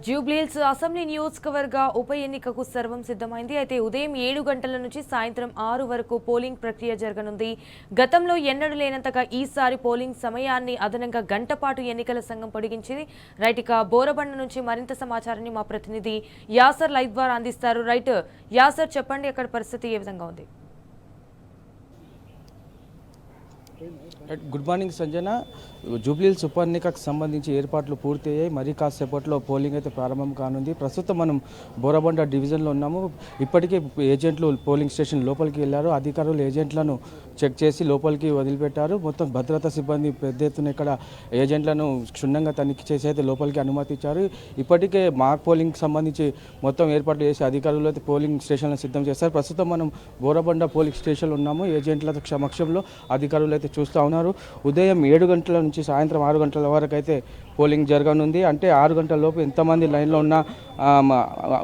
Jubilee Hills assembly నియోజకవర్గ ఉప ఎన్నికకు సర్వం సిద్ధమైంది. అయితే ఉదయం 7 గంటల నుంచి సాయంత్రం 6 వరకు పోలింగ్ ప్రక్రియ జరగనుంది. గతంలో ఎన్నడూ లేనంతగా ఈసారి పోలింగ్ సమయాన్ని అదనంగా గంట పాటు ఎన్నికల సంఘం పొడిగించింది. రైట్, ఇక బోరబండ నుంచి మరింత సమాచారాన్ని మా ప్రతినిధి యాసర్ లైవ్ ద్వారా అందిస్తారు. రైట్ యాసర్, చెప్పండి, అక్కడ పరిస్థితి ఏ విధంగా ఉంది? Good morning Sanjana. జూబ్లీహిల్స్ ఉప ఎన్నికకు సంబంధించి ఏర్పాట్లు పూర్తయ్యాయి. మరి కాసేపట్లో పోలింగ్ అయితే ప్రారంభం కానుంది. ప్రస్తుతం మనం బోరబండ డివిజన్లో ఉన్నాము. ఇప్పటికే ఏజెంట్లు పోలింగ్ స్టేషన్ లోపలికి వెళ్ళారు. అధికారులు ఏజెంట్లను చెక్ చేసి లోపలికి వదిలిపెట్టారు. మొత్తం భద్రతా సిబ్బంది పెద్ద ఎత్తున ఇక్కడ ఏజెంట్లను క్షుణ్ణంగా తనిఖీ చేసి అయితే లోపలికి అనుమతి ఇచ్చారు. ఇప్పటికే మాక్ పోలింగ్కి సంబంధించి మొత్తం ఏర్పాట్లు చేసి అధికారులు అయితే పోలింగ్ స్టేషన్లను సిద్ధం చేస్తారు. ప్రస్తుతం మనం బోరబండ పోలింగ్ స్టేషన్లో ఉన్నాము. ఏజెంట్ల సమక్షంలో అధికారులు అయితే చూస్తూ ఉన్నారు. ఉదయం 7 గంటల నుంచి సాయంత్రం 6 గంటల వరకు అయితే పోలింగ్ జరగనుంది. అంటే 6 గంటల లోపు ఎంతమంది లైన్లో ఉన్నా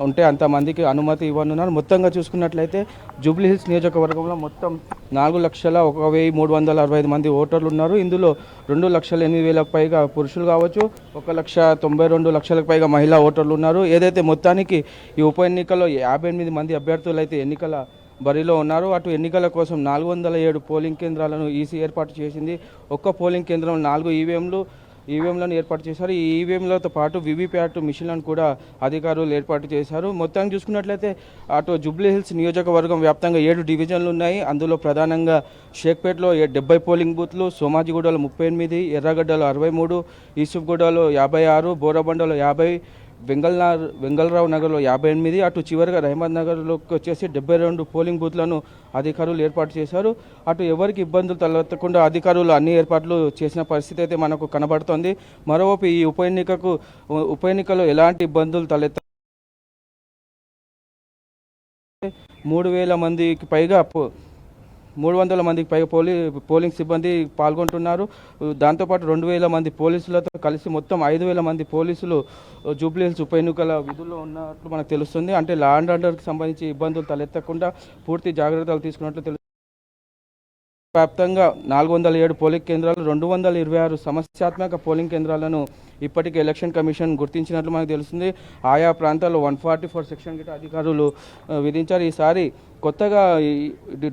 ఉంటే అంతమందికి అనుమతి ఇవ్వనున్నారు. మొత్తంగా చూసుకున్నట్లయితే జూబ్లీహిల్స్ నియోజకవర్గంలో మొత్తం 4,01,365 మంది ఓటర్లు ఉన్నారు. ఇందులో 2,08,000 పైగా పురుషులు కావచ్చు, 1,92,00,000 పైగా మహిళా ఓటర్లు ఉన్నారు. ఏదైతే మొత్తానికి ఈ ఉప ఎన్నికల్లో 58 మంది అభ్యర్థులు అయితే ఎన్నికల బరిలో ఉన్నారు. అటు ఎన్నికల కోసం 407 పోలింగ్ కేంద్రాలను ఈసీ ఏర్పాటు చేసింది. ఒక్క పోలింగ్ కేంద్రం 4 ఈవీఎంలను ఏర్పాటు చేశారు. ఈ ఈవీఎంలతో పాటు వివిప్యాట్ మిషన్లను కూడా అధికారులు ఏర్పాటు చేశారు. మొత్తాన్ని చూసుకున్నట్లయితే అటు జూబ్లీహిల్స్ నియోజకవర్గం వ్యాప్తంగా 7 డివిజన్లు ఉన్నాయి. అందులో ప్రధానంగా షేక్పేట్లో 70 పోలింగ్ బూత్లు, సోమాజిగూడలో 38, ఎర్రగడ్డలో 63, ఈసుఫ్గూడలో 56, బోరబండలో 50, వెంగళరావు నగర్లో 58, అటు చివరిగా రహమద్ నగర్లోకి వచ్చేసి 72 పోలింగ్ బూత్లను అధికారులు ఏర్పాటు చేశారు. అటు ఎవరికి ఇబ్బందులు తలెత్తకుండా అధికారులు అన్ని ఏర్పాట్లు చేసిన పరిస్థితి అయితే మనకు కనబడుతోంది. మరోవైపు ఈ ఉప ఎన్నికలో ఎలాంటి ఇబ్బందులు 3,000 మందికి పైగా 300 మందికి పైగా పోలింగ్ సిబ్బంది పాల్గొంటున్నారు. దాంతోపాటు 2,000 మంది పోలీసులతో కలిసి మొత్తం 5,000 మంది పోలీసులు జూబ్లీహిల్స్ ఉప ఎన్నికల విధుల్లో ఉన్నట్లు మనకు తెలుస్తుంది. అంటే లా అండ్ ఆర్డర్కి సంబంధించి ఇబ్బందులు తలెత్తకుండా పూర్తి జాగ్రత్తలు తీసుకున్నట్లు తెలుస్తుంది. వ్యాప్తంగా 407 పోలింగ్ కేంద్రాలు, 226 సమస్యాత్మక పోలింగ్ కేంద్రాలను ఇప్పటికే ఎలక్షన్ కమిషన్ గుర్తించినట్లు మనకు తెలుస్తుంది. ఆయా ప్రాంతాల్లో 144 సెక్షన్ గిట్ట అధికారులు విధించారు. ఈసారి కొత్తగా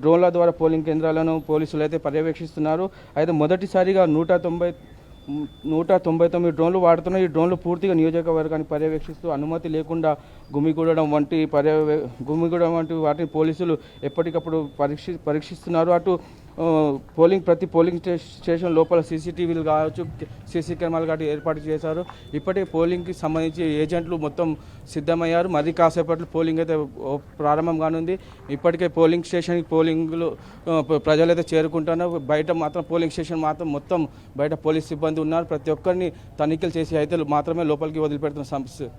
డ్రోన్ల ద్వారా పోలింగ్ కేంద్రాలను పోలీసులు అయితే పర్యవేక్షిస్తున్నారు. అయితే మొదటిసారిగా 199 డ్రోన్లు వాడుతున్నారు. ఈ డ్రోన్లు పూర్తిగా నియోజకవర్గాన్ని పర్యవేక్షిస్తూ అనుమతి లేకుండా గుమిగూడడం వంటి వాటిని పోలీసులు ఎప్పటికప్పుడు పరీక్షిస్తున్నారు. అటు ప్రతి పోలింగ్ స్టేషన్ లోపల సీసీటీవీలు కావచ్చు, సీసీ కెమెరాలు కావచ్చు ఏర్పాటు చేశారు. ఇప్పటికే పోలింగ్కి సంబంధించి ఏజెంట్లు మొత్తం సిద్ధమయ్యారు. మరి కాసేపట్లో పోలింగ్ అయితే ప్రారంభం కానుంది. ఇప్పటికే పోలింగ్ స్టేషన్కి ప్రజలైతే చేరుకుంటున్నారు. బయట మాత్రం పోలింగ్ స్టేషన్ మాత్రం మొత్తం బయట పోలీస్ సిబ్బంది ఉన్నారు. ప్రతి ఒక్కరిని తనిఖీలు చేసి అయితే మాత్రమే లోపలికి వదిలిపెడుతున్న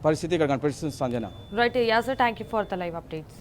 పరిస్థితి ఇక్కడ కనిపిస్తుంది. Sanjana. Right Acer, thank you for the live updates.